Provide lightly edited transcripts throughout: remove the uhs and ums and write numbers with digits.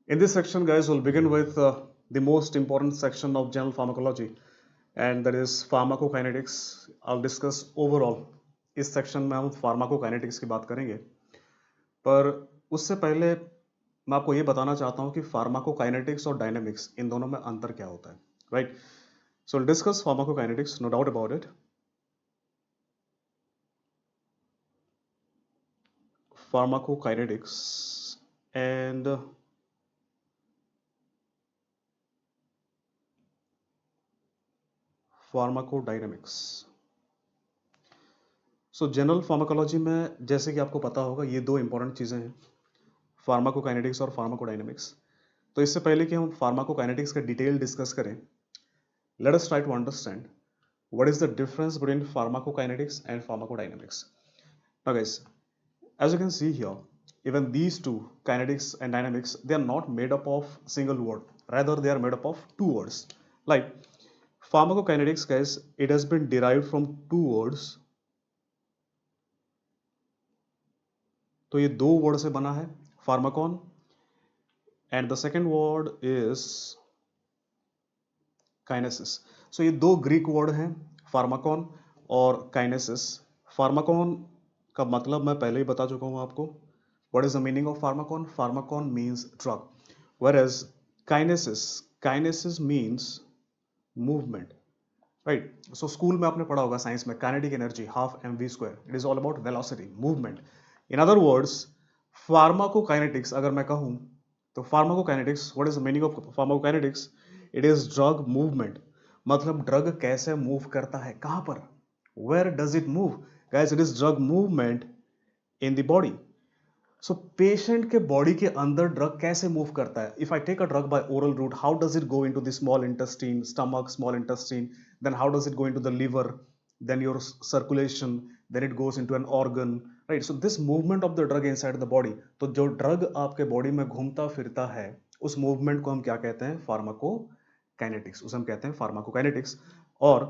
In this section, guys, we'll begin with the most important section of general pharmacology, and that is pharmacokinetics. I'll discuss overall. इस section में हम pharmacokinetics की बात करेंगे, पर उससे पहले मैं आपको ये बताना चाहता हूँ कि फार्माकोकाइनेटिक्स और डायनेमिक्स इन दोनों में अंतर क्या होता है, right? So discuss pharmacokinetics, no doubt about it. Pharmacokinetics and pharmacodynamics. So general pharmacology में जैसे कि आपको पता होगा ये दो इंपॉर्टेंट चीज़ें हैं, फार्माकोकाइनेटिक्स और फार्माकोडायनेमिक्स. तो इससे पहले कि हम फार्माकोकाइनेटिक्स का डिटेल डिस्कस करें, let us try to understand what is the difference between pharmacokinetics and pharmacodynamics. Now guys, as you can see here, even these two, kinetics and dynamics, they are not made up of single word, rather they are made up of two words. Like pharmacokinetics, guys, it has been derived from two words. तो ये दो word से बना है, pharmakon, and the second word is kinesis. So ये दो Greek word हैं, pharmakon और काइनेसिस. फार्माकॉन का मतलब मैं पहले ही बता चुका हूं आपको. What is the meaning of pharmakon? Pharmakon means drug, whereas kinesis means movement, right? So school में आपने पढ़ा होगा साइंस में, kinetic energy half M V square. It is all about velocity, movement. In other words, pharmacokinetics अगर मैं कहूं तो pharmacokinetics, what is the meaning of pharmacokinetics? It is drug movement. मतलब ड्रग कैसे मूव करता है, कहां पर, where does it move? Guys, it is drug movement in the body. So patient के बॉडी के अंदर ड्रग कैसे मूव करता है? If I take a drug by oral route, how does it go into the small intestine, stomach, small intestine, then how does it go into the liver, then your circulation, then it goes into an organ, right? So this movement of the drug inside the body, तो जो drug आपके body में घूमता फिरता है, उस movement को हम क्या कहते हैं? फार्माकोकाइनेटिक्स. उसे हम कहते हैं फार्माकोकाइनेटिक्स. और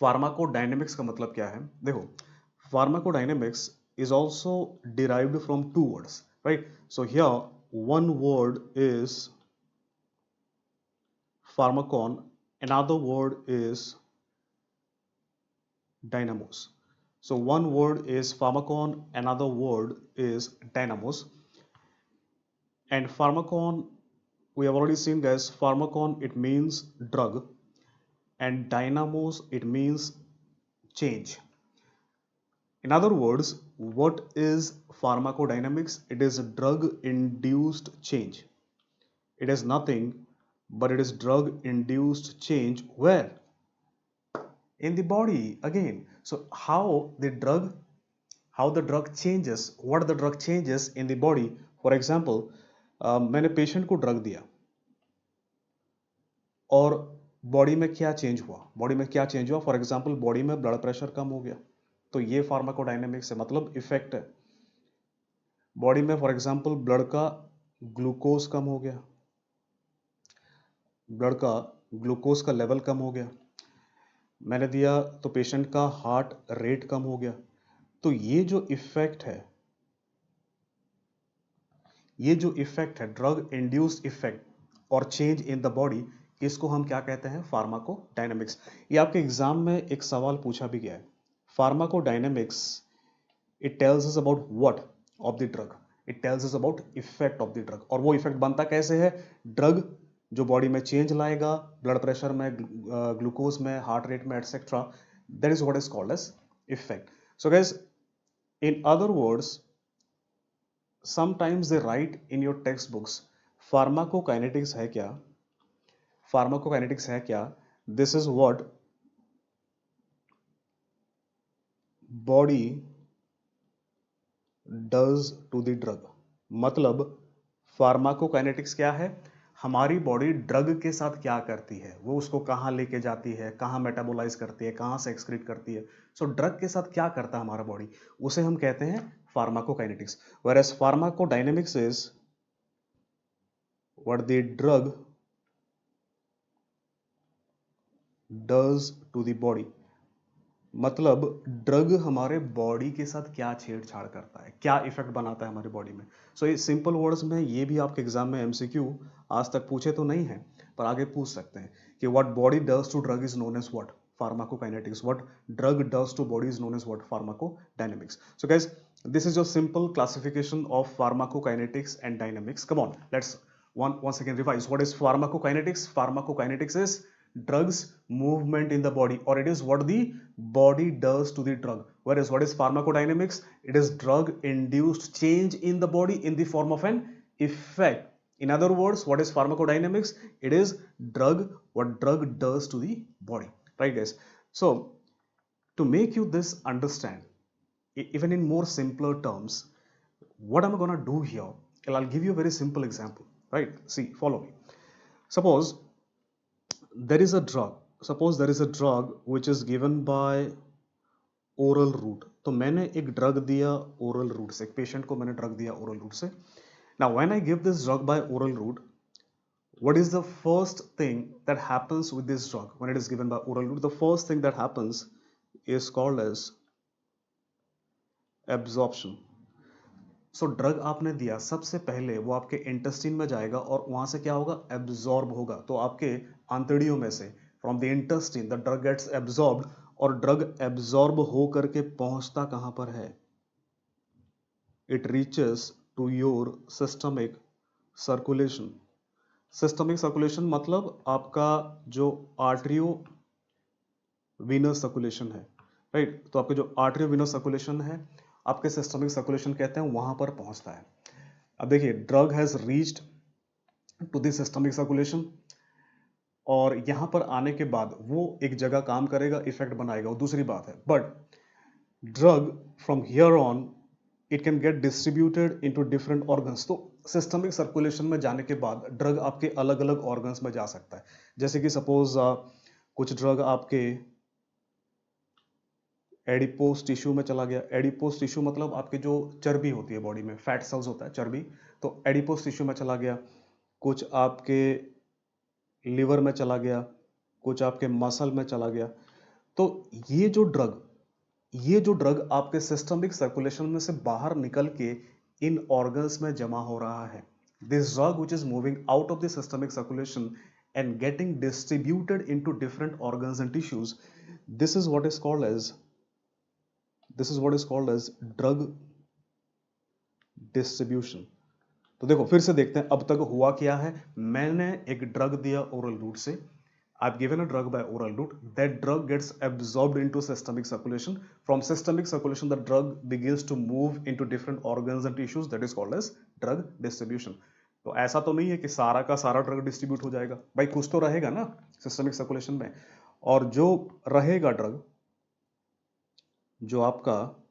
फार्माकोडायनेमिक्स का मतलब क्या है? देखो, pharmacodynamics is also derived from two words, right? So here one word is pharmacon, another word is dynamos. So one word is pharmacon, another word is dynamos. And pharmacon, we have already seen, guys, pharmacon, it means drug, and dynamos, it means change. In other words, what is pharmacodynamics? It is drug-induced change. It is nothing but it is drug-induced change. Where? In the body again. So how the drug changes, what the drug changes in the body. For example, मैंने patient को drug दिया और body में क्या change हुआ? Body में क्या change हुआ? फॉर एग्जाम्पल, बॉडी में ब्लड प्रेशर कम हो गया, तो ये फार्माकोडायनेमिक्स है, मतलब इफेक्ट है. बॉडी में फॉर एग्जांपल ब्लड का ग्लूकोज कम हो गया, ब्लड का ग्लूकोज का लेवल कम हो गया, मैंने दिया तो पेशेंट का हार्ट रेट कम हो गया. तो ये जो इफेक्ट है, ड्रग इंड्यूस्ड इफेक्ट और चेंज इन द बॉडी, इसको हम क्या कहते हैं? फार्माकोडायनेमिक्स. ये आपके एग्जाम में एक सवाल पूछा भी गया है. Pharmacodynamics, it tells us about what of the drug, it tells us about effect of the drug. और वो इफेक्ट बनता कैसे है? ड्रग जो बॉडी में चेंज लाएगा, ब्लड प्रेशर में, ग्लूकोज में, हार्ट रेट में, etcetera, that is what is called as effect. So guys, in other words, sometimes they write in your text books, pharmacokinetics है क्या? फार्माकोकाइनेटिक्स है क्या? This is what body does to the drug. मतलब pharmacokinetics क्या है? हमारी body drug के साथ क्या करती है, वो उसको कहाँ लेके जाती है, कहाँ मेटाबोलाइज करती है, कहाँ से एक्सक्रीट करती है. सो ड्रग के साथ क्या करता है हमारा बॉडी, उसे हम कहते हैं pharmacokinetics. whereas pharmacodynamics is what the drug does to the body. मतलब ड्रग हमारे बॉडी के साथ क्या छेड़छाड़ करता है, क्या इफेक्ट बनाता है हमारे बॉडी में। सो ये सिंपल वर्ड्स में, ये भी आपके एग्जाम में एमसीक्यू आज तक पूछे तो नहीं है, पर आगे पूछ सकते हैं कि what body does to drug is known as what, pharmacokinetics. What drug does to body is known as what, pharmacodynamics. So guys, this is your simple classification of pharmacokinetics and dynamics. Come on, let's once again revise. What is pharmacokinetics? Pharmacokinetics is drugs movement in the body, or it is what the body does to the drug. Whereas what is pharmacodynamics? It is drug induced change in the body in the form of an effect. In other words, what is pharmacodynamics? It is what drug does to the body, right guys? So to make you this understand even in more simpler terms, what am I gonna do here? I'll give you a very simple example, right? See, follow me. Suppose there is a drug which is given by oral route. तो मैंने एक drug दिया oral route से, एक patient को मैंने drug दिया oral route से. Now when I give this drug by oral route, what is the first thing that happens with this drug when it is given by oral route? The first thing that happens is called as absorption. So drug आपने दिया, सबसे पहले वो आपके intestine में जाएगा और वहां से क्या होगा, एब्जॉर्ब होगा. तो आपके आंतड़ियों में से, from the intestine the drug gets absorbed, और ड्रग एब्जॉर्ब हो करके पहुंचता कहां पर है? It reaches to your systemic circulation. Systemic circulation मतलब आपका जो आर्टरियो वीनस सर्कुलेशन है, राइट? तो आपके जो आर्टरियो वीनस सर्कुलेशन है, आपके सिस्टमिक सर्कुलेशन कहते हैं, वहां पर पहुंचता है. अब देखिए, drug has reached to the systemic circulation, और यहां पर आने के बाद वो एक जगह काम करेगा, इफेक्ट बनाएगा, वो दूसरी बात है. But drug from here on it can get distributed into different organs. तो सिस्टमिक सर्कुलेशन में जाने के बाद ड्रग आपके अलग अलग ऑर्गन्स में जा सकता है. जैसे कि सपोज कुछ ड्रग आपके एडिपोस टिश्यू में चला गया. एडिपोस टिश्यू मतलब आपके जो चर्बी होती है बॉडी में, फैट सेल्स होता है चर्बी, तो एडिपोस टिश्यू में चला गया. कुछ आपके लिवर में चला गया, कुछ आपके मसल में चला गया. तो ये जो ड्रग आपके सिस्टमिक सर्कुलेशन में से बाहर निकल के इन ऑर्गन्स में जमा हो रहा है. This drug which is moving out of the systemic circulation and getting distributed into different organs and tissues, this is what is called as drug distribution. तो देखो फिर से देखते हैं अब तक हुआ क्या है. मैंने एक ड्रग दिया ओरल रूट से, I've given a drug by oral route. That drug gets absorbed into systemic circulation. From systemic circulation, the drug begins to move into different organs and tissues. That is called as drug distribution. तो ऐसा तो नहीं है कि सारा का सारा drug distribute हो जाएगा भाई, कुछ तो रहेगा ना सिस्टमिक सर्कुलेशन में. और जो रहेगा ड्रग, जो आपका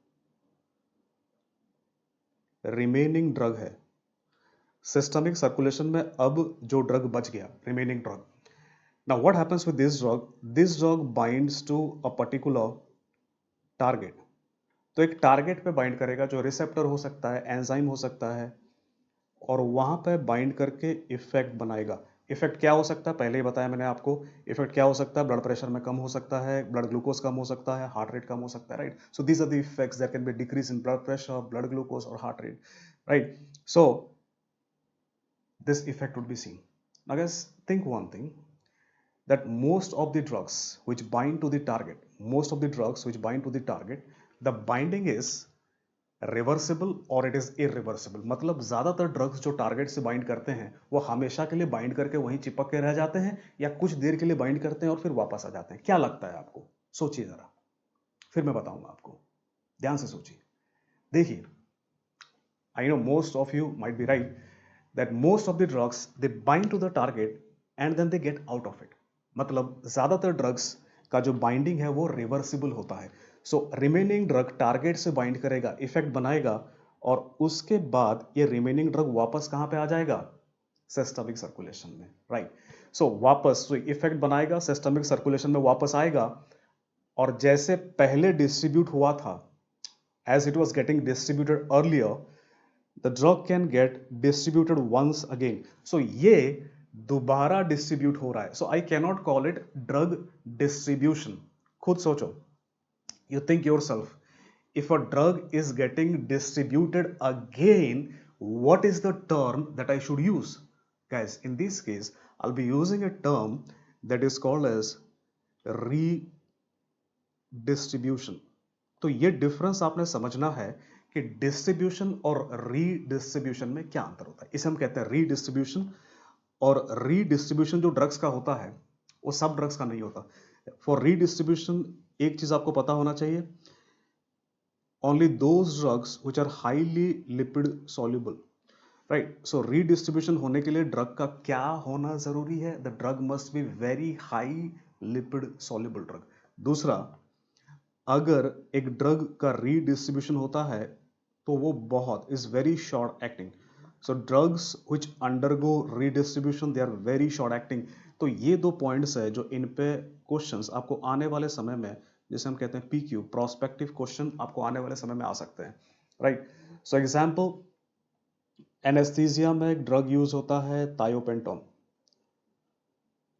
रिमेनिंग ड्रग है सिस्टमिक सर्कुलेशन में, अब जो ड्रग बच गया, remaining drug. Now what happens with this drug? This drug binds to a particular target. तो एक टारगेट पे बाइंड करेगा, जो रिसेप्टर हो सकता है, एंजाइम हो सकता है, और वहां पे बाइंड करके इफेक्ट बनाएगा. इफेक्ट क्या हो सकता है, पहले ही बताया मैंने आपको. इफेक्ट क्या हो सकता है, ब्लड प्रेशर में कम हो सकता है, ब्लड ग्लूकोज कम हो सकता है, हार्ट रेट कम हो सकता है, right? So these are the effects. There can be decrease in blood pressure, blood glucose और heart rate, right? So this effect would be seen. Now guys, think one thing, that most of the drugs which bind to the target, the binding is reversible or it is irreversible. मतलब ज्यादातर drugs जो target से bind करते हैं वो हमेशा के लिए बाइंड करके वहीं चिपक के रह जाते हैं, या कुछ देर के लिए बाइंड करते हैं और फिर वापस आ जाते हैं. क्या लगता है आपको? सोचिए जरा, फिर मैं बताऊंगा आपको. ध्यान से सोचिए. देखिए, I know most of you might be right that most of the drugs they bind to the target and then they get out of it. मतलब ज्यादातर ड्रग्स का जो बाइंडिंग है वो रिवर्सिबल होता है. सो रिमेनिंग ड्रग टारगेट से bind करेगा, इफेक्ट बनाएगा, और उसके बाद ये रिमेनिंग ड्रग वापस कहां पे आ जाएगा? सिस्टमिक सर्कुलेशन में, राइट? सो वापस इफेक्ट बनाएगा, सिस्टमिक सर्कुलेशन में वापस आएगा, और जैसे पहले डिस्ट्रीब्यूट हुआ था, as it was getting distributed earlier, the drug can get distributed once again. So ये दोबारा डिस्ट्रीब्यूट हो रहा है. So I cannot call it drug distribution. खुद सोचो, You think yourself, if a drug is getting distributed again, what is the term that I should use? Guys, in this case, I'll be using a term that is called as redistribution. तो ये difference आपने समझना है कि distribution और redistribution में क्या अंतर होता है. इसे हम कहते हैं रीडिस्ट्रीब्यूशन. और रीडिस्ट्रीब्यूशन जो ड्रग्स का होता है वो सब ड्रग्स का नहीं होता. फॉर रीडिस्ट्रीब्यूशन एक चीज आपको पता होना चाहिए, only those drugs which are highly lipid soluble, right? So redistribution होने के लिए ड्रग का क्या होना जरूरी है? The drug must be very high lipid soluble drug. दूसरा, अगर एक ड्रग का रीडिस्ट्रीब्यूशन होता है तो वो बहुत is very short acting. So drugs which undergo redistribution they are very short acting. तो ये दो पॉइंट्स है जो इन पे क्वेश्चंस आपको आने वाले समय में, जिसे हम कहते हैं पीक्यू, प्रोस्पेक्टिव क्वेश्चन, आपको आने वाले समय में आ सकते हैं, राइट? सो एग्जाम्पल, एनेस्थीसिया में एक ड्रग यूज होता है थायोपेंटोन.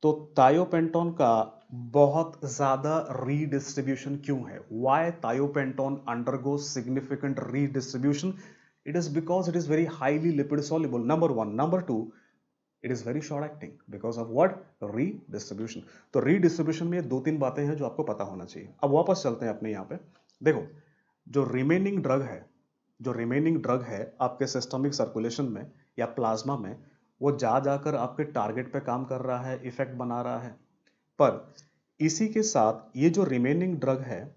तो थायोपेंटोन का बहुत ज्यादा रीडिस्ट्रीब्यूशन क्यों है? Why thiopentone undergo significant redistribution? It is because it is very highly lipid soluble, number one. Number two, it is very short acting because of what? Redistribution. तो redistribution में दो तीन बातें हैं जो आपको पता होना चाहिए. अब वापस चलते हैं अपने यहाँ पे. देखो, जो रिमेनिंग ड्रग है आपके सिस्टमिक सर्कुलेशन में या प्लाज्मा में, वो जा जाकर आपके टारगेट पे काम कर रहा है, इफेक्ट बना रहा है. पर इसी के साथ ये जो रिमेनिंग ड्रग है,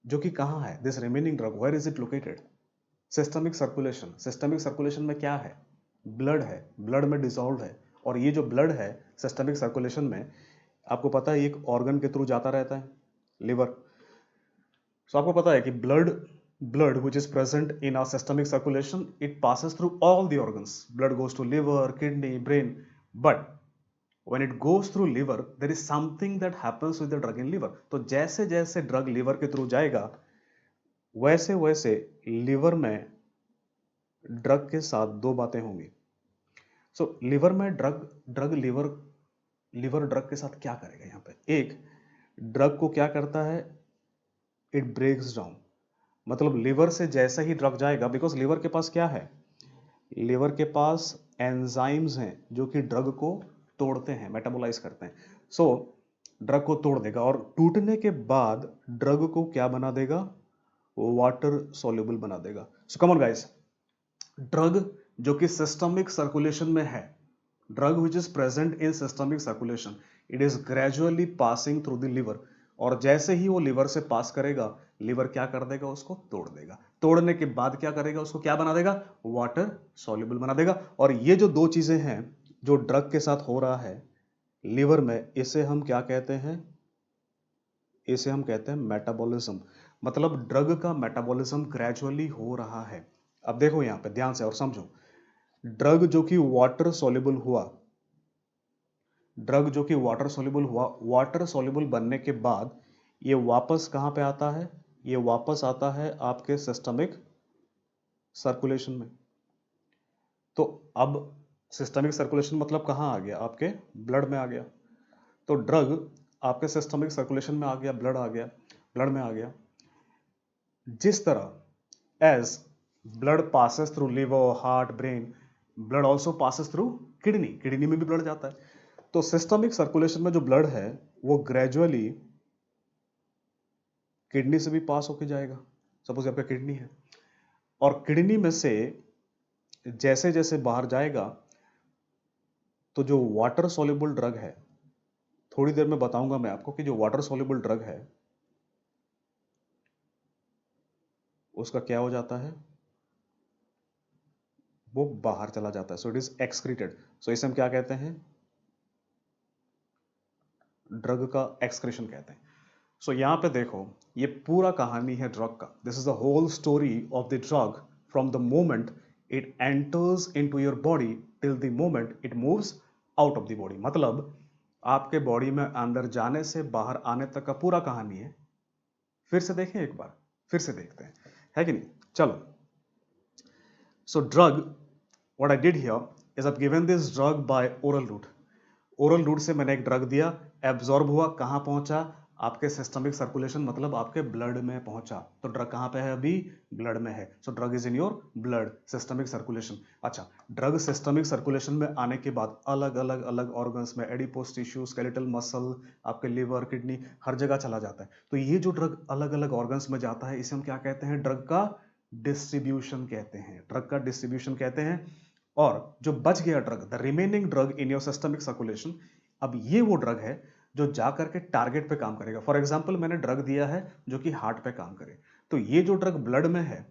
जो कि कहाँ है? This remaining drug, where is it located? Systemic circulation. Systemic circulation में क्या है? ब्लड है, ब्लड में डिसॉल्व है. और ये जो ब्लड है सिस्टमिक सर्कुलेशन में, आपको पता है एक ऑर्गन के थ्रू जाता रहता है, लिवर. सो आपको पता है कि blood which is present in our systemic circulation, it passes through all the organs. Blood goes to liver, kidney, brain. But when it goes through liver, there is something that happens with the drug in liver. तो जैसे जैसे drug liver के through जाएगा, वैसे वैसे liver में drug के साथ दो बातें होंगी. सो लिवर में लिवर ड्रग के साथ क्या करेगा? यहाँ पे एक, ड्रग को क्या करता है? It breaks down. मतलब लिवर से जैसा ही ड्रग जाएगा, बिकॉज लिवर के पास क्या है? लिवर के पास एंजाइम्स हैं जो कि ड्रग को तोड़ते हैं, मेटाबोलाइज करते हैं. सो ड्रग को तोड़ देगा और टूटने के बाद ड्रग को क्या बना देगा? वाटर सॉल्युबल बना देगा. सो कम ऑन गाइस, ड्रग जो कि सिस्टमिक सर्कुलेशन में है, drug which is present in systemic circulation, it is gradually passing through the liver. और जैसे ही वो लिवर से पास करेगा, लिवर क्या कर देगा? उसको तोड़ देगा. तोड़ने के बाद क्या करेगा? उसको क्या बना देगा? वाटर सॉल्युबल बना देगा. और ये जो दो चीजें हैं जो ड्रग के साथ हो रहा है लिवर में, इसे हम क्या कहते हैं? इसे हम कहते हैं मेटाबॉलिज्म. मतलब ड्रग का मेटाबॉलिज्म ग्रेजुअली हो रहा है. अब देखो यहां पे ध्यान से और समझो, ड्रग जो कि वाटर सॉल्युबल हुआ, वाटर सॉल्युबल बनने के बाद ये वापस कहां पे आता है? ये वापस आता है आपके सिस्टमिक सर्कुलेशन में. तो अब सिस्टमिक सर्कुलेशन मतलब कहां आ गया? आपके ब्लड में आ गया. तो ड्रग आपके सिस्टमिक सर्कुलेशन में आ गया, ब्लड में आ गया. जिस तरह as blood passes through liver, heart, brain, blood also passes through kidney में भी ब्लड जाता है. तो सिस्टमिक सर्कुलेशन में जो ब्लड है वो ग्रेजुअली किडनी से भी पास होके जाएगा. सपोज आपका किडनी है और किडनी में से जैसे जैसे बाहर जाएगा, तो जो वाटर सॉल्युबल ड्रग है, थोड़ी देर में बताऊंगा मैं आपको कि जो वाटर सॉल्युबल ड्रग है उसका क्या हो जाता है? वो बाहर चला जाता है. So it is excreted. So इसे हम क्या कहते हैं? ड्रग का एक्सक्रीशन कहते हैं. सो यहां पे देखो, ये पूरा कहानी है ड्रग का. This is the whole story of the drug from the moment it enters into your body till the moment it moves out of the body. मतलब आपके बॉडी में अंदर जाने से बाहर आने तक का पूरा कहानी है. फिर से देखें एक बार, फिर से देखते हैं, है कि नहीं? चलो. So drug, what I did here is I given this drug by oral root. Oral route से मैंने एक ड्रग दिया, एब्जॉर्ब हुआ, कहां पहुंचा? आपके सिस्टमिक सर्कुलेशन मतलब आपके ब्लड में पहुंचा, तो ड्रग कहाँ पे है अभी, ब्लड में है, so drug is in your blood, systemic circulation. अच्छा, ड्रग सिस्टमिक सर्कुलेशन में आने के बाद अलग अलग अलग ऑर्गन्स में, एडिपोस टिश्यू, स्केलेटल मसल, आपके लिवर, किडनी, हर जगह चला जाता है। तो ये जो ड्रग अलग अलग ऑर्गन्स में जाता है, इसे हम क्या कहते हैं, ड्रग का डिस्ट्रीब्यूशन कहते हैं, ड्रग का डिस्ट्रीब्यूशन कहते हैं। और जो बच गया drug, the remaining drug in your systemic circulation, अब ये वो ड्रग है जो जा करके टारगेट पे काम करेगा। फॉर एग्जाम्पल मैंने ड्रग दिया है जो कि हार्ट पे काम करे, तो ये जो ड्रग ब्लड में है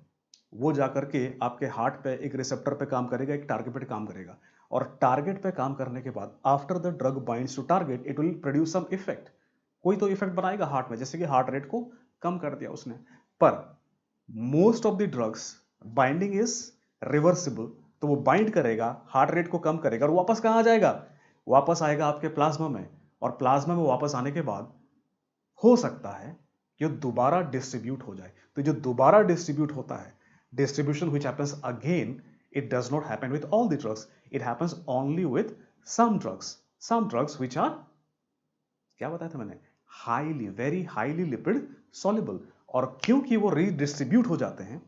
वो जा करके आपके हार्ट पे एक रिसेप्टर पे काम करेगा, एक टारगेट पे काम करेगा, और टारगेट पे काम करने के बाद after the drug binds to target it will produce some effect, कोई तो इफेक्ट बनाएगा हार्ट में, जैसे कि हार्ट रेट को कम कर दिया उसने। पर most of the drugs binding is reversible, तो वो बाइंड करेगा, हार्ट रेट को कम करेगा, और वापस कहां आ जाएगा, वापस आएगा आपके प्लाज्मा में, और प्लाज्मा में वापस आने के बाद हो सकता है कि दोबारा डिस्ट्रीब्यूट हो जाए। तो जो दोबारा डिस्ट्रीब्यूट होता है, distribution which happens again, it does not happen with all the drugs, it happens only with some drugs which are, क्या बताया था मैंने, highly, very highly lipid soluble. और क्योंकि वो रीडिस्ट्रीब्यूट हो जाते हैं,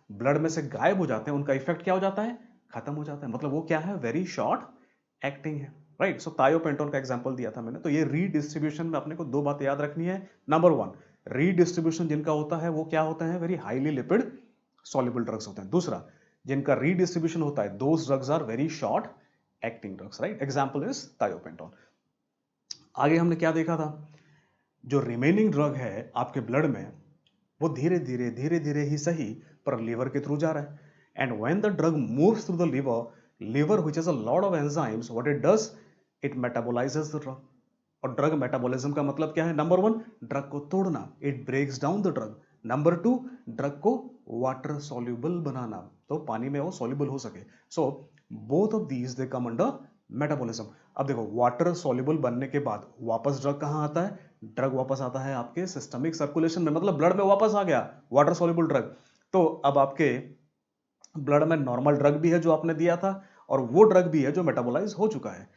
ब्लड में से गायब हो जाते हैं, उनका इफेक्ट क्या हो जाता है, खत्म हो जाता है, मतलब वो क्या है, वेरी शॉर्ट एक्टिंग है, राइट। सो थायोपेंटोन का एग्जांपल दिया था मैंने। तो ये रीडिस्ट्रीब्यूशन में अपने को दो बातें याद रखनी है। नंबर वन, रीडिस्ट्रीब्यूशन जिनका होता है वो क्या होता है, very highly lipid soluble drugs होते हैं। दूसरा, जिनका रीडिस्ट्रीब्यूशन होता है, those drugs are very short acting drugs, right. Example is thiopentone. आगे हमने क्या देखा था, जो रिमेनिंग ड्रग है आपके ब्लड में, वो धीरे धीरे ही सही पर लीवर के थ्रू जा रहा है। And when the drug moves through the liver which has a lot of enzymes, what it does, it metabolises the drug. और ड्रग मेटाबॉलिज्म का मतलब क्या है, नंबर वन, ड्रग को तोड़ना, it breaks down the drug. Number two, drug को water soluble बनाना, तो पानी में वो सॉल्युबल हो सके। So both of these they come under metabolism. अब देखो, वाटर सॉल्युबल बनने के बाद वापस ड्रग कहां आता है, ड्रग वापस आता है आपके सिस्टमिक सर्कुलेशन में, मतलब ब्लड में वापस आ गया वाटर सॉल्युबल ड्रग। तो अब आपके ब्लड में नॉर्मल ड्रग भी है जो आपने दिया था, और वो ड्रग भी है जो मेटाबोलाइज हो चुका है।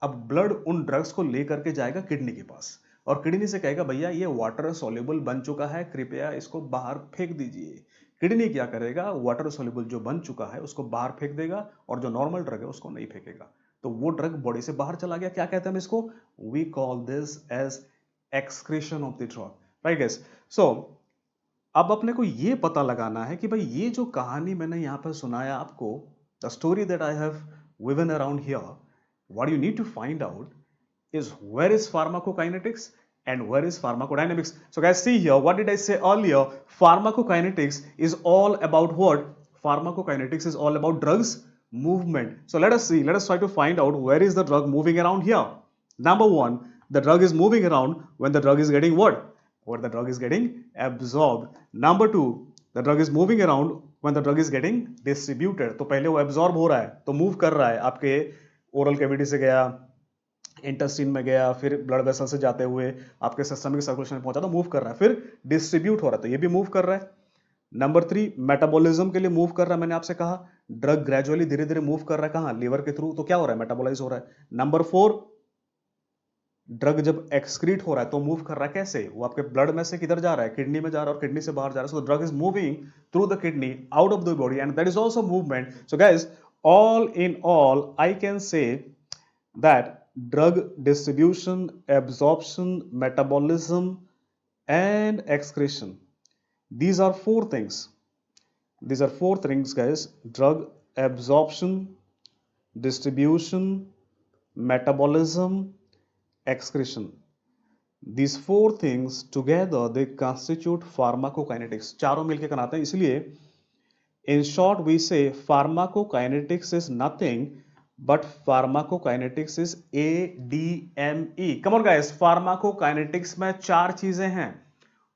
अब ब्लड उन ड्रग्स को लेकर के जाएगा किडनी के पास, और किडनी से कहेगा भैया ये वाटर सॉल्युबल बन चुका है, कृपया इसको बाहर फेंक दीजिए। किडनी क्या करेगा, वाटर सॉल्युबल जो बन चुका है उसको बाहर फेंक देगा, और जो नॉर्मल ड्रग है उसको नहीं फेंकेगा। तो वो ड्रग बॉडी से बाहर चला गया, क्या कहते हैं हम इसको, we call this as excretion of the drug, right guys. So अब अपने को ये पता लगाना है कि भाई ये जो कहानी मैंने यहां पर सुनाया आपको, the story that I have woven around here, what you need to find out is where is pharmacokinetics and where is pharmacodynamics. So guys, see here, what did I say earlier, pharmacokinetics is all about what, pharmacokinetics is all about drugs movement. So let us see, let us try to find out where is the drug moving around here. Number one, the drug is moving around when the drug is getting what, when the drug is getting absorbed. Number two, the drug is moving around when the drug is getting distributed. तो पहले वो absorb हो रहा है, तो move कर रहा है, आपके ओरल कैविटी से गया, इंटेस्टाइन में गया, फिर ब्लड वेसल से जाते हुए आपके सिस्टमिक सर्कुलेशन में पहुंचा, तो मूव कर रहा है, फिर डिस्ट्रीब्यूट हो रहा है, तो ये भी मूव कर रहा है। नंबर थ्री, मेटाबॉलिज्म के लिए मूव कर रहा है, मैंने आपसे कहा ड्रग ग्रेजुअली धीरे धीरे मूव कर रहा है, कहां, लीवर के थ्रू, तो क्या हो रहा है, मेटाबोलाइज हो रहा है। नंबर फोर, ड्रग जब एक्सक्रीट हो रहा है तो मूव कर रहा है, कैसे, वो आपके ब्लड में से किधर जा रहा है, किडनी में जा रहा है, और किडनी से बाहर जा रहा है, so drug is moving through the kidney out of the body, and that is also movement. So guys, all in all, I can say that drug distribution, absorption, metabolism, and excretion, these are four things. These are four things, guys: drug absorption, distribution, metabolism, excretion. These four things together, they constitute pharmacokinetics. चारों मिलके बनाते हैं, इसलिए in short we say pharmacokinetics is nothing but pharmacokinetics is ADME. Come on guys, pharmacokinetics में चार चीजें हैं.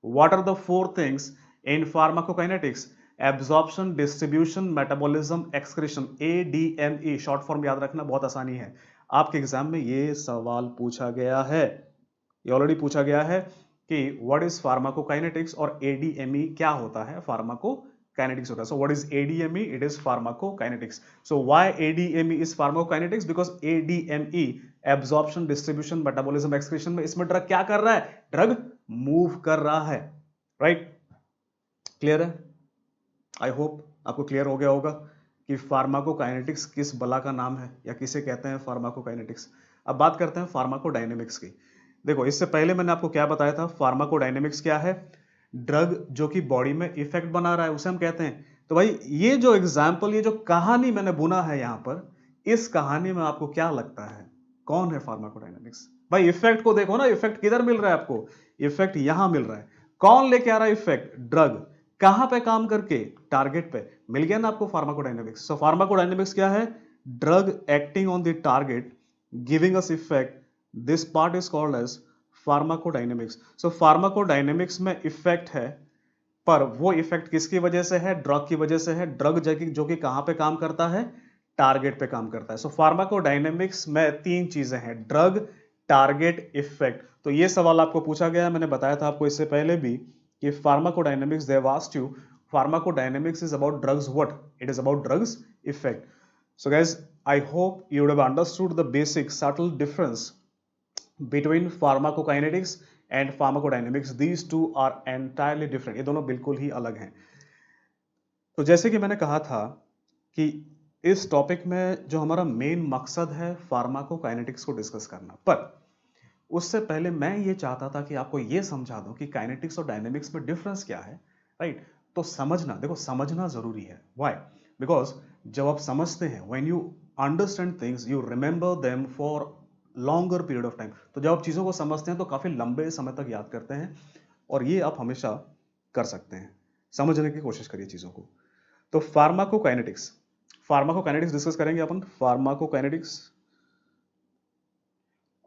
What are the four things in pharmacokinetics? Absorption, distribution, metabolism, excretion. ADME short form याद रखना, बहुत आसानी है. आपके एग्जाम में ये सवाल पूछा गया है, ये ऑलरेडी पूछा गया है कि what is pharmacokinetics और ADME क्या होता है, pharmacokinetics होता है. So what is ADME? It is pharmacokinetics. So why ADME is pharmacokinetics? Because ADME, absorption, distribution, metabolism, excretion में इसमें ड्रग क्या कर रहा है, ड्रग मूव कर रहा है, राइट? क्लियर है? आई होप आपको क्लियर हो गया होगा कि फार्माकोकाइनेटिक्स किस बला का नाम है या किसे कहते हैं फार्माकोकाइनेटिक्स। अब बात करते हैं फार्माकोडायनेमिक्स की। देखो, इससे पहले मैंने आपको क्या बताया था, फार्माकोडायनेमिक्स क्या है? ड्रग जो कि बॉडी में इफेक्ट बना रहा है उसे हम कहते हैं। तो भाई ये जो एग्जाम्पल, ये जो कहानी मैंने बुना है यहां पर, इस कहानी में आपको क्या लगता है कौन है फार्माकोडायनेमिक्स? भाई इफेक्ट को देखो ना, इफेक्ट किधर मिल रहा है आपको? इफेक्ट यहां मिल रहा है। कौन लेके आ रहा है इफेक्ट? ड्रग। कहां पे काम करके? टारगेट पे। मिल गया ना आपको फार्माकोडायनेमिक्स। सो फार्माकोडायनेमिक्स क्या है? Drug acting on the target giving us effect, this part is called as pharmacodynamics. So pharmacodynamics में इफेक्ट है, पर वो इफेक्ट किसकी वजह से है? ड्रग की वजह से है। ड्रग जो कि कहां पे काम करता है? टारगेट पे काम करता है। सो फार्माकोडायनेमिक्स में तीन चीजें हैं, ड्रग, टारगेट, इफेक्ट। तो ये सवाल आपको पूछा गया, मैंने बताया था आपको इससे पहले भी कि pharmacodynamics, they have asked you pharmacodynamics is about drugs what? It is about drugs effect. So guys, I hope you would have understood the basic subtle difference between pharmacokinetics and pharmacodynamics. These two are entirely different. ये दोनों बिल्कुल ही अलग हैं। तो जैसे कि मैंने कहा था कि इस टॉपिक में जो हमारा मेन मकसद है फार्माकोकाइनेटिक्स को डिस्कस करना, पर उससे पहले मैं ये चाहता था कि आपको ये समझा दूं कि काइनेटिक्स और डायनेमिक्स में डिफरेंस क्या है, राइट? तो समझना, देखो समझना जरूरी है। व्हाई? बिकॉज जब आप समझते हैं, when you understand things you remember them for longer period of time. तो जब आप चीजों को समझते हैं तो काफी लंबे समय तक याद करते हैं, और ये आप हमेशा कर सकते हैं। समझने की कोशिश करिए चीजों को। तो फार्माकोकाइनेटिक्स, फार्माकोकाइनेटिक्स डिस्कस करेंगे अपन, फार्माकोकाइनेटिक्स।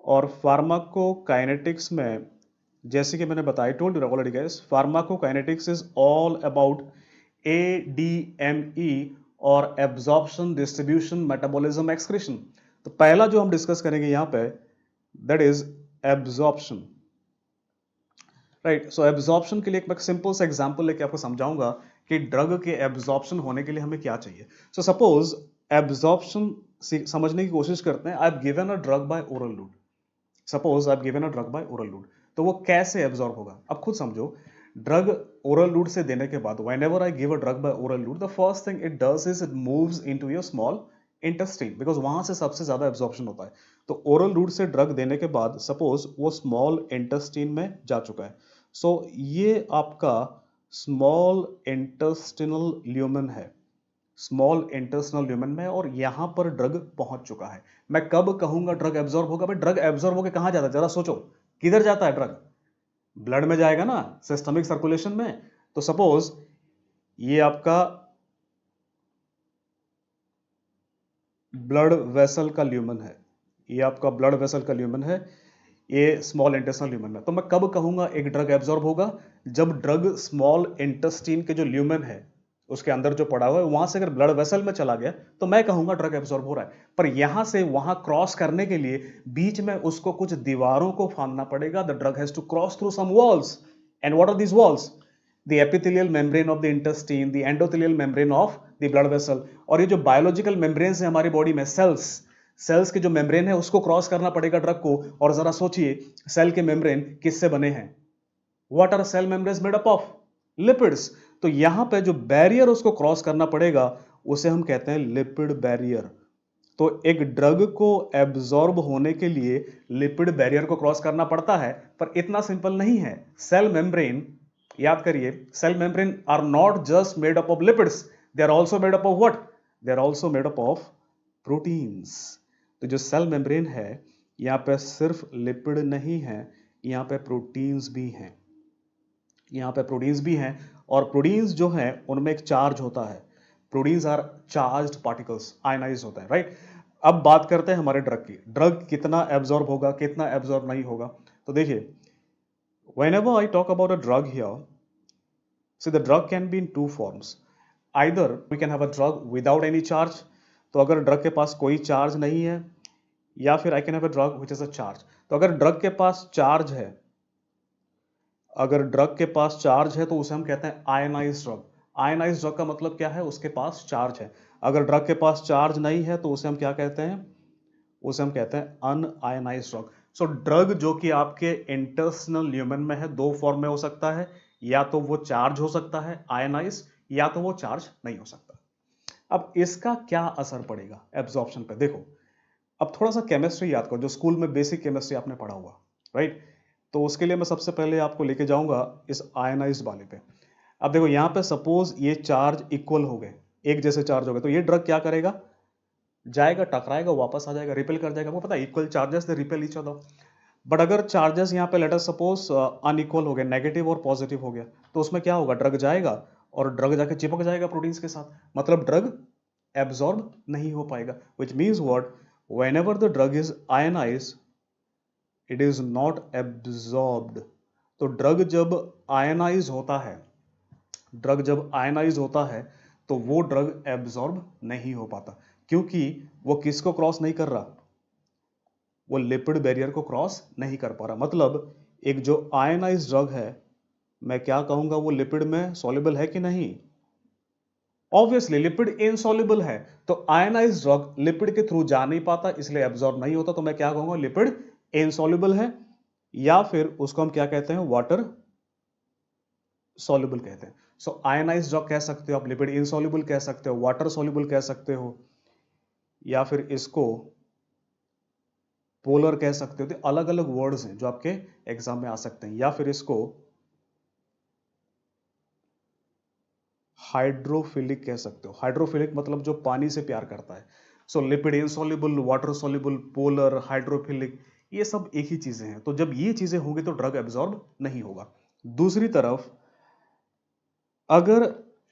और फार्माकोकाइनेटिक्स में जैसे कि मैंने बताया, told you already guys, pharmacokinetics is all about ADME और एब्जॉर्प्शन, डिस्ट्रीब्यूशन, मेटाबॉलिज्म, एक्सक्रीशन। तो पहला जो हम डिस्कस करेंगे यहां पे, that is absorption, right? So absorption के लिए एक सिंपल सा एग्जांपल लेके आपको समझाऊंगा कि ड्रग के एब्जॉर्प्शन होने के लिए हमें क्या चाहिए। सो सपोज एब्जॉर्प्शन समझने की कोशिश करते हैं। I have given a drug by oral root, suppose I have given a drug by oral root, तो वो कैसे एब्जॉर्ब होगा? अब खुद समझो, ड्रग ओरल रूट से देने के बाद, whenever I give a drug by oral root, the first thing it does is it moves into your small intestine, because वहां से सबसे ज्यादा एब्जॉर्प्शन होता है। तो ओरल रूट से ड्रग देने के बाद सपोज वो स्मॉल इंटेस्टाइन में जा चुका है। सो ये आपका स्मॉल इंटेस्टिनल ल्यूमेन है, स्मॉल इंटेस्टिनल ल्यूमेन में, और यहां पर ड्रग पहुंच चुका है। मैं कब कहूंगा ड्रग एब्जॉर्ब होगा? भाई ड्रग एब्जॉर्ब होकर कहां जाता है? जरा सोचो, किधर जाता है ड्रग? ब्लड में जाएगा ना, सिस्टमिक सर्कुलेशन में। तो सपोज ये आपका ब्लड वेसल का ल्यूमेन है, ये आपका ब्लड वेसल का ल्यूमेन है, ये स्मॉल इंटेस्टिनल ल्यूमेन में। तो मैं कब कहूंगा एक ड्रग एब्जॉर्ब होगा? जब ड्रग स्मॉल इंटेस्टाइन के जो ल्यूमेन है उसके अंदर जो पड़ा हुआ है वहां से अगर ब्लड वेसल में चला गया तो मैं कहूंगा ड्रग एब्जॉर्ब हो रहा है। पर यहां से वहां क्रॉस करने के लिए बीच में उसको कुछ दीवारों को फांदना पड़ेगा। The drug has to cross through some walls, and what are these walls? The epithelial membrane of the intestine, the endothelial membrane of the blood vessel. और ये जो बायोलॉजिकल मेम्ब्रेन है हमारी बॉडी में, सेल्स, सेल्स के जो membrane है उसको क्रॉस करना पड़ेगा ड्रग को। और जरा सोचिए, सेल के मेम्ब्रेन किससे बने हैं? What are cell membranes made up of? Lipids. तो यहां पे जो बैरियर उसको क्रॉस करना पड़ेगा उसे हम कहते हैं लिपिड बैरियर। तो एक ड्रग को एब्जॉर्ब होने के लिए लिपिड बैरियर को क्रॉस करना पड़ता है, पर इतना सिंपल नहीं है। सेल मेम्ब्रेन, याद करिए, cell membrane are not just made up of lipids, they are also made up of what? They are also made up of proteins. तो जो सेल मेम्ब्रेन है यहां पे सिर्फ लिपिड नहीं है, यहां पे प्रोटीन्स भी हैं, यहाँ पे प्रोटीन्स भी हैं। और प्रोटीन्स जो हैं उनमें एक चार्ज होता है। Proteins are charged particles, ionize होता है, राइट? अब बात करते हैं हमारे ड्रग की। ड्रग कितना एब्जॉर्ब होगा, कितना एब्जॉर्ब नहीं होगा? तो देखिए, whenever I talk about a drug here, see the drug can be in two forms. Either we can have a drug without any charge, तो अगर ड्रग के पास कोई चार्ज नहीं है, या फिर I can have a drug which is a charge। तो अगर ड्रग के पास चार्ज है, अगर ड्रग के पास चार्ज है तो उसे हम कहते हैं आयनाइज्ड ड्रग। आयनाइज्ड ड्रग का मतलब क्या है? उसके पास चार्ज है। अगर ड्रग के पास चार्ज नहीं है तो उसे हम क्या कहते हैं? उसे हम कहते हैं अनआयनाइज्ड ड्रग। सो ड्रग जो कि आपके इंटरस्टेशनल ल्यूमेन में है, दो फॉर्म में हो सकता है, या तो वो चार्ज हो सकता है आयनाइज, या तो वो चार्ज नहीं हो सकता। अब इसका क्या असर पड़ेगा एब्जॉर्प्शन पे? देखो, अब थोड़ा सा केमिस्ट्री याद करो, जो स्कूल में बेसिक केमिस्ट्री आपने पढ़ा हुआ, राइट? तो उसके लिए मैं सबसे पहले आपको लेके जाऊंगा इस आयनाइज्ड वाले पे। अब देखो यहां पे सपोज ये चार्ज इक्वल हो गए, एक जैसे चार्ज हो गए, तो ये ड्रग क्या करेगा? जाएगा, टकराएगा, वापस आ जाएगा, रिपेल कर जाएगा। वो पता है equal charges they repel each other. But अगर चार्जेस यहाँ पे लेट अस सपोज अनइक्वल हो गए, नेगेटिव और पॉजिटिव हो गया, तो उसमें क्या होगा? ड्रग जाएगा और ड्रग जाके चिपक जाएगा प्रोटीन्स के साथ, मतलब ड्रग एब्जॉर्ब नहीं हो पाएगा। Which means what? Whenever the drug is ionize, it is not absorbed. तो ड्रग जब आयनाइज होता है, ड्रग जब आयनाइज होता है, तो वो ड्रग एब्जॉर्ब नहीं हो पाता, क्योंकि वो किसको क्रॉस नहीं कर रहा? वो लिपिड बैरियर को क्रॉस नहीं कर पा रहा। मतलब एक जो आयनाइज ड्रग है, मैं क्या कहूंगा, वो लिपिड में सॉल्युबल है कि नहीं? ऑब्वियसली लिपिड इनसॉल्युबल है, तो आयनाइज ड्रग लिपिड के थ्रू जा नहीं पाता, इसलिए एब्जॉर्ब नहीं होता। तो मैं क्या कहूंगा? लिपिड इनसॉल्युबल है, या फिर उसको हम क्या कहते हैं? वाटर सॉल्युबल कहते हैं। सो आयनाइज ड्रग कह सकते हो आप, लिपिड इनसॉल्युबल कह सकते हो, वाटर सॉल्युबल कह सकते हो, या फिर इसको पोलर कह सकते हो। तो अलग अलग वर्ड्स हैं जो आपके एग्जाम में आ सकते हैं। या फिर इसको हाइड्रोफिलिक कह सकते हो। हाइड्रोफिलिक मतलब जो पानी से प्यार करता है। So lipid insoluble, water soluble, polar, hydrophilic, ये सब एक ही चीजें हैं। तो जब ये चीजें होंगी तो ड्रग एब्जॉर्ब नहीं होगा। दूसरी तरफ अगर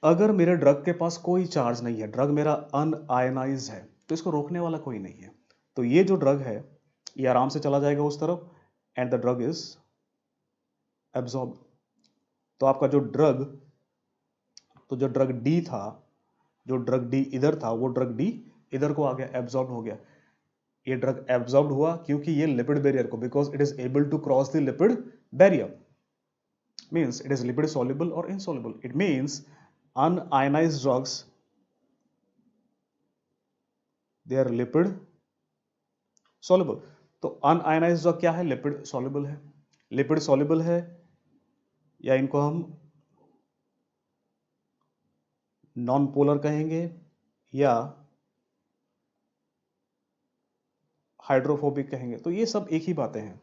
अगर मेरे ड्रग के पास कोई चार्ज नहीं है, ड्रग मेरा अनआयनाइज है, तो इसको रोकने वाला कोई नहीं है, तो ये जो ड्रग है ये आराम से चला जाएगा उस तरफ, and the drug is absorb. तो आपका जो ड्रग, तो जो ड्रग डी था, जो ड्रग डी इधर था, वो ड्रग डी इधर को आ गया, एब्जॉर्ब हो गया। ये ड्रग एब्जॉर्ब हुआ क्योंकि ये लिपिड बैरियर को, because it is able to cross the lipid barrier, means it is lipid soluble और insoluble. It means unionized drugs, they are lipid soluble. तो अनआयनाइज्ड ड्रग क्या है? लिपिड soluble है। Lipid soluble है, या इनको हम नॉन पोलर कहेंगे, या हाइड्रोफोबिक कहेंगे। तो ये सब एक ही बातें हैं।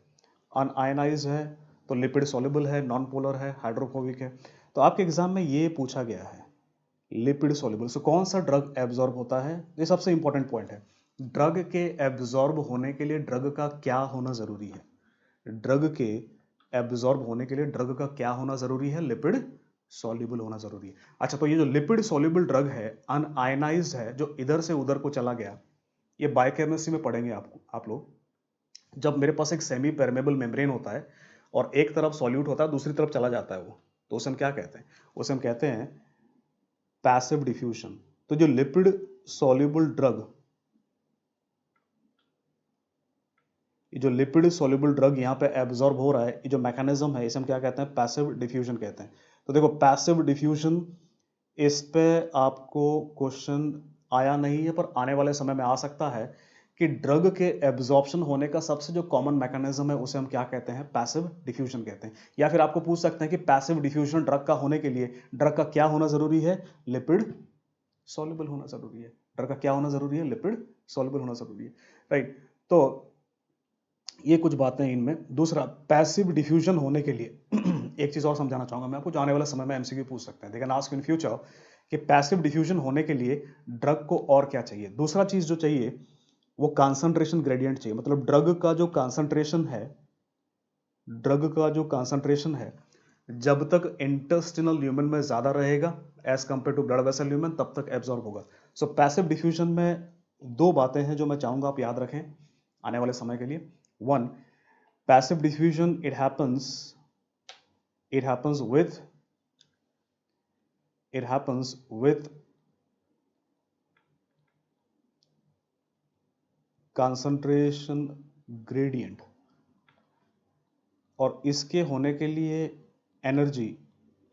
अनआयनाइज है तो लिपिड soluble है, नॉन पोलर है, हाइड्रोफोबिक है। तो आपके एग्जाम में ये पूछा गया है, लिपिड soluble। सो कौन सा ड्रग एब्जॉर्ब होता है? ये सबसे इंपॉर्टेंट पॉइंट है। ड्रग के एब्जॉर्ब होने के लिए ड्रग का क्या होना जरूरी है? ड्रग के एब्जॉर्ब होने के लिए ड्रग का क्या होना जरूरी है? लिपिड soluble होना जरूरी है। अच्छा, तो ये जो लिपिड soluble ड्रग है, अनआयनाइज्ड है, जो इधर से उधर को चला गया, ये बायोकेमिस्ट्री में पढ़ेंगे आप लोग। जब मेरे पास एक सेमी परमेबल मेम्ब्रेन होता है और एक तरफ सॉल्यूट होता है, दूसरी तरफ चला जाता है वो, तो उसे हम क्या कहते हैं? उसे हम कहते हैं पैसिव डिफ्यूजन। तो जो लिपिड soluble ड्रग, ये जो लिपिड soluble ड्रग यहाँ पे एब्जॉर्ब हो रहा है, ये जो मैकेनिज्म है, इसे हम क्या कहते हैं? पैसिव डिफ्यूजन कहते हैं। तो देखो पैसिव डिफ्यूजन, इस पे आपको क्वेश्चन आया नहीं है, पर आने वाले समय में आ सकता है कि ड्रग के एब्जॉर्प्शन होने का सबसे जो कॉमन मैकेनिज्म है, उसे हम क्या कहते हैं? पैसिव डिफ्यूजन कहते हैं। या फिर आपको पूछ सकते हैं कि पैसिव डिफ्यूजन ड्रग का होने के लिए ड्रग का क्या होना जरूरी है? लिपिड soluble होना जरूरी है। ड्रग का क्या होना जरूरी है? लिपिड soluble होना जरूरी है, राइट? तो ये कुछ बातें इनमें। दूसरा, पैसिव डिफ्यूजन होने के लिए एक चीज और समझाना चाहूंगा मैं आपको, जो आने वाले समय में एमसीक्यू पूछ सकते हैं, दे कैन आस्क इन फ्यूचर, कि पैसिव डिफ्यूजन होने के लिए ड्रग को और क्या चाहिए? दूसरा चीज जो चाहिए वो कंसंट्रेशन ग्रेडियंट चाहिए। मतलब ड्रग का जो कंसंट्रेशन है, ड्रग का जो कंसंट्रेशन है, जब तक इंटेस्टिनल ल्यूमेन में ज्यादा रहेगा as compare to blood vessel lumen, तब तक एब्जॉर्ब होगा। सो पैसिव डिफ्यूजन में दो बातें हैं जो मैं चाहूंगा आप याद रखें आने वाले समय के लिए। One, passive diffusion, it happens with concentration gradient, और इसके होने के लिए एनर्जी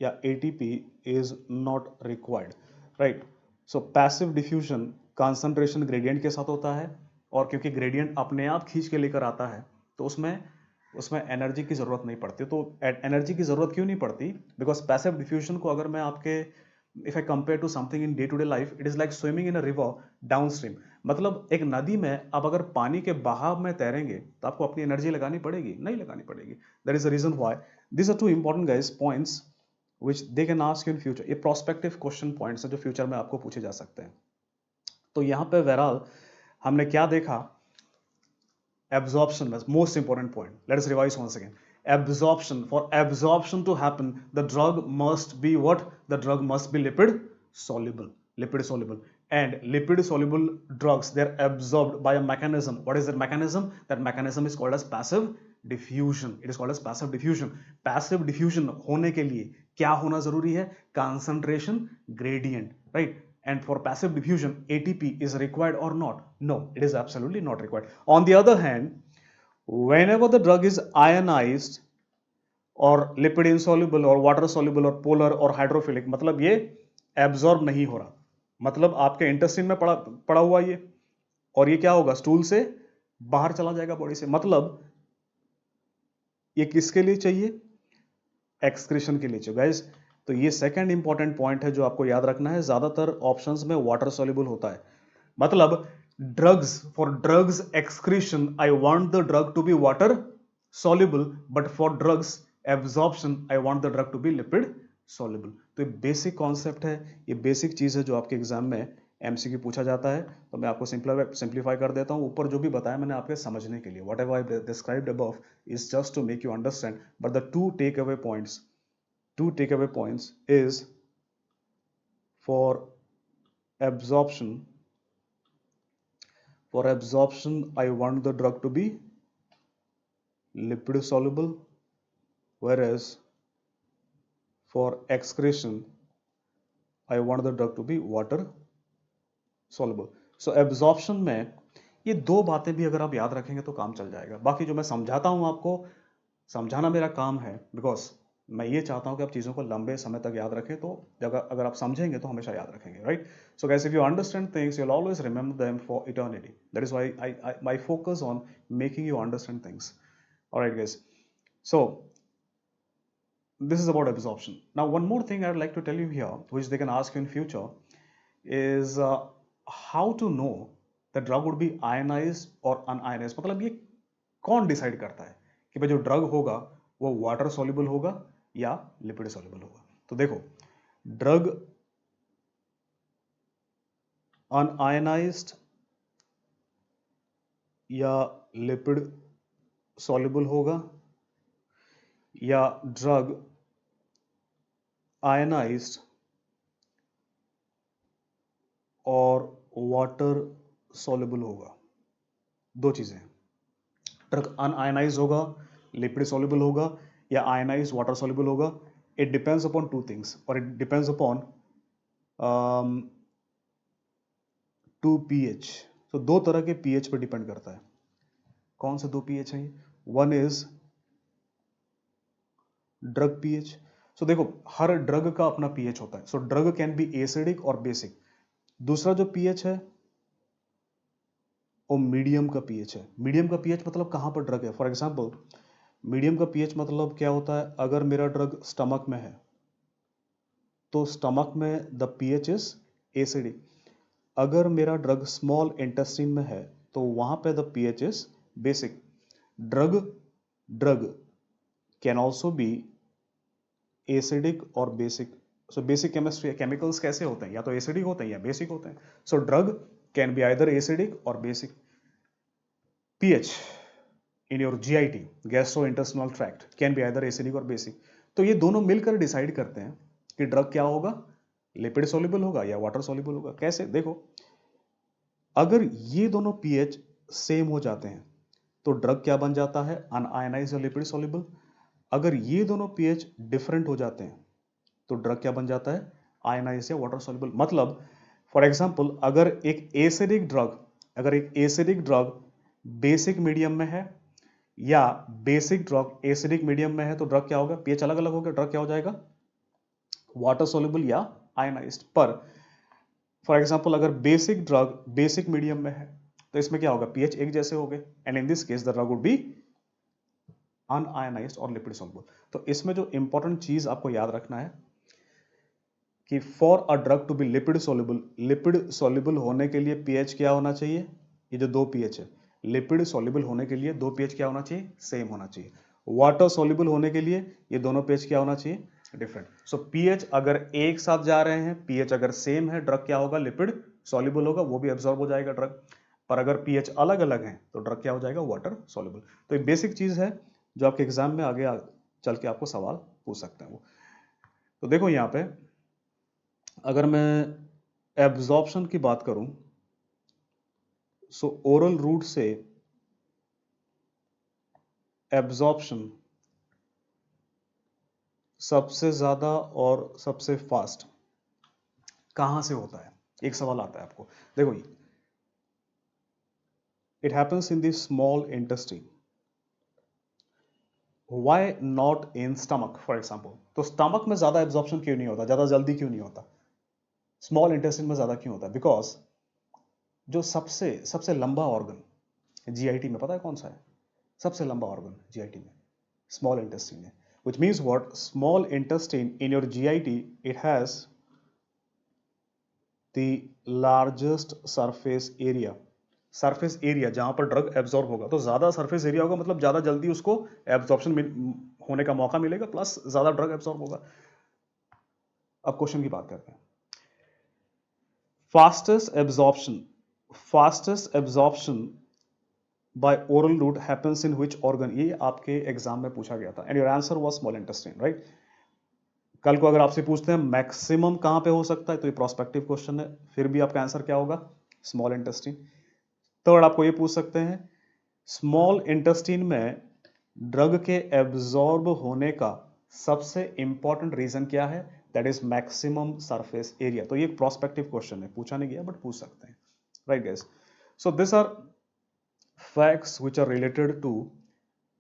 या ATP is not required, right? So passive diffusion concentration gradient के साथ होता है, और क्योंकि ग्रेडियंट अपने आप खींच के लेकर आता है, तो उसमें उसमें एनर्जी की ज़रूरत नहीं पड़ती। तो एनर्जी की ज़रूरत क्यों नहीं पड़ती? बिकॉज पैसिव डिफ्यूजन को अगर मैं आपके if I compare to something in day to day life, it is like swimming in a river down stream. मतलब एक नदी में आप अगर पानी के बहाव में तैरेंगे तो आपको अपनी एनर्जी लगानी पड़ेगी? नहीं लगानी पड़ेगी। That is the reason why this are two important guys points which they can ask you in future. ये प्रोस्पेक्टिव क्वेश्चन पॉइंट्स हैं जो फ्यूचर में आपको पूछे जा सकते हैं। तो यहाँ पे बहरहाल हमने क्या देखा? Absorption is most important point. Let us revise once again. Absorption. For absorption to happen, the drug must be what? The drug must be lipid soluble. Lipid soluble. And lipid soluble drugs, they're absorbed by a mechanism. What is that mechanism? That mechanism is called as passive diffusion. It is called as passive diffusion. Passive diffusion होने के लिए क्या होना जरूरी है? Concentration gradient, right? And for passive diffusion, ATP is required or not? No, it is absolutely not required. On the other hand, whenever the drug is ionized or lipid insoluble or water soluble or polar or hydrophilic, मतलब ये absorb नहीं हो रहा, मतलब आपके intestine में पड़ा हुआ ये, और ये क्या होगा? स्टूल से बाहर चला जाएगा बॉडी से। मतलब ये किसके लिए चाहिए? एक्सक्रीशन के लिए चाहिए गाइस। तो ये सेकंड इंपॉर्टेंट पॉइंट है जो आपको याद रखना है। ज्यादातर ऑप्शंस में वाटर सॉल्युबल होता है। मतलब drugs, for drugs excretion I want the drug to be water soluble, but for drugs absorption I want the drug to be lipid soluble. तो ये बेसिक कॉन्सेप्ट है, ये बेसिक चीज है जो आपके एग्जाम में एमसीक्यू पूछा जाता है। तो मैं आपको सिंप्लीफाई कर देता हूं। ऊपर जो भी बताया मैंने आपके समझने के लिए, whatever I described above is just to make you understand, but the two take away points is for absorption I want the drug to be lipid soluble, whereas for excretion I want the drug to be water soluble. So absorption में ये दो बातें भी अगर आप याद रखेंगे तो काम चल जाएगा। बाकी जो मैं समझाता हूं आपको, समझाना मेरा काम है, बिकॉज मैं ये चाहता हूं कि आप चीज़ों को लंबे समय तक याद रखें। तो अगर आप समझेंगे तो हमेशा याद रखेंगे, right? So guys, if you understand things you will always remember them for eternity. That is why I my focus on making you understand things. Alright guys, so this is about absorption. Now one more thing I'd like to tell you here, which they can ask you in future, is how to know the drug would be ionized or unionized. मतलब ये कौन decide करता है कि भाई जो drug होगा वो वाटर सॉल्युबल होगा या लिपिड सॉल्युबल होगा? तो देखो, ड्रग अनआयनाइज्ड या लिपिड सॉल्युबल होगा, या ड्रग आयनाइज्ड और वाटर सॉल्युबल होगा। दो चीजें हैं, ड्रग अनआयनाइज्ड होगा, लिपिड सॉल्युबल होगा, या आयनाइज्ड वाटर सॉल्युबल होगा। It depends upon two things, और it depends upon two pH. तो दो तरह के पीएच पे डिपेंड करता है। कौन से दो पीएच हैं? One is drug pH. So देखो, हर ड्रग का अपना पीएच होता है। So drug can be acidic और बेसिक। दूसरा जो पीएच है वो मीडियम का पीएच है। मीडियम का पीएच मतलब कहां पर ड्रग है। फॉर एग्जांपल, मीडियम का पीएच मतलब क्या होता है? अगर मेरा ड्रग स्टमक में है तो स्टमक में द पीएच इज एसिडिक। अगर मेरा ड्रग स्मॉल इंटेस्टाइन में है तो वहां पे the pH is basic. Drug can also be acidic और basic. So basic chemistry, chemicals कैसे होते हैं? या तो एसिडिक होते हैं या बेसिक होते हैं। So drug can be either acidic और basic. PH in your GIT, gastrointestinal tract, can be either acidic और बेसिक। तो ये दोनों मिलकर डिसाइड करते हैं कि ड्रग क्या होगा, लिपिड सॉल्युबल होगा या वाटर सॉल्युबल होगा। कैसे? देखो, अगर ये दोनों पीएच सेम हो जाते हैं तो ड्रग क्या बन जाता है? अनआयनाइज्ड और लिपिड सॉल्युबल। अगर ये दोनों पीएच डिफरेंट हो जाते हैं तो ड्रग क्या बन जाता है? आयनाइज्ड या वाटर सॉल्युबल। मतलब फॉर एग्जांपल, अगर एक एसिडिक ड्रग बेसिक मीडियम में है या बेसिक ड्रग एसिडिक मीडियम में है तो ड्रग क्या होगा? पीएच अलग अलग होगा, ड्रग क्या हो जाएगा? वाटर सॉल्युबल या आयनाइज्ड। पर फॉर एग्जांपल, अगर बेसिक ड्रग बेसिक मीडियम में है तो इसमें क्या होगा? पीएच एक जैसे हो गए, and in this case the drug would be un-ionised और लिपिड सॉल्युबल। तो इसमें जो इंपॉर्टेंट चीज आपको याद रखना है कि for a drug to be lipid soluble होने के लिए पीएच क्या होना चाहिए? ये जो दो पीएच है, लिपिड सॉल्युबल होने के लिए दो पीएच क्या होना चाहिए? सेम होना चाहिए। वाटर सॉल्युबल होने के लिए ये दोनों पीएच क्या होना चाहिए? डिफरेंट। सो पीएच अगर एक साथ जा रहे हैं, पीएच अगर सेम है, ड्रग क्या होगा? लिपिड सॉल्युबल होगा, वो भी एब्जॉर्ब हो जाएगा ड्रग। पर अगर पीएच अलग अलग है तो ड्रग क्या हो जाएगा? Water soluble. तो एक बेसिक चीज है जो आपके एग्जाम में आगे चल के आपको सवाल पूछ सकते हैं वो। तो देखो यहाँ पे अगर मैं एब्जॉर्प्शन की बात करूं, सो ओरल रूट से एब्जॉर्प्शन सबसे ज्यादा और सबसे फास्ट कहां से होता है? एक सवाल आता है आपको। देखो ये it happens in the small intestine, why not in stomach for example? तो स्टमक में ज्यादा एब्जॉर्प्शन क्यों नहीं होता, ज्यादा जल्दी क्यों नहीं होता, स्मॉल इंटेस्टाइन में ज्यादा क्यों होता है? बिकॉज जो सबसे सबसे लंबा ऑर्गन जीआईटी में पता है कौन सा है? सबसे लंबा ऑर्गन जीआईटी में स्मॉल इंटेस्टाइन है। which means what? Small intestine in your GIT, it has the largest surface area। Surface area जहां पर ड्रग एब्जॉर्ब होगा, तो ज्यादा सरफेस एरिया होगा, मतलब ज्यादा जल्दी उसको एब्जॉर्प्शन होने का मौका मिलेगा, प्लस ज्यादा ड्रग एब्जॉर्ब होगा। अब क्वेश्चन की बात करते हैं। Fastest absorption bye oral root happens in which organ? ये आपके एग्जाम में पूछा गया था and your answer was small intestine, right? कल को अगर आपसे पूछते हैं मैक्सिमम कहां पे हो सकता है, तो ये प्रोस्पेक्टिव क्वेश्चन है, फिर भी आपका आंसर क्या होगा? Small intestine. थर्ड आपको ये पूछ सकते हैं स्मॉल इंटेस्टाइन में ड्रग के एब्जॉर्ब होने का सबसे इंपॉर्टेंट रीजन क्या है? That is maximum surface area. तो ये एक प्रोस्पेक्टिव क्वेश्चन है, पूछा नहीं गया बट पूछ सकते हैं, right guys? So this are facts which are related to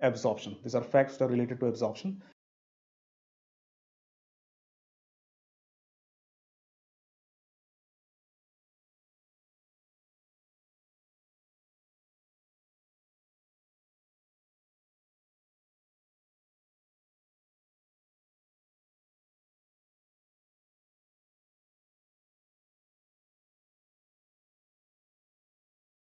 absorption. These are facts that are related to absorption.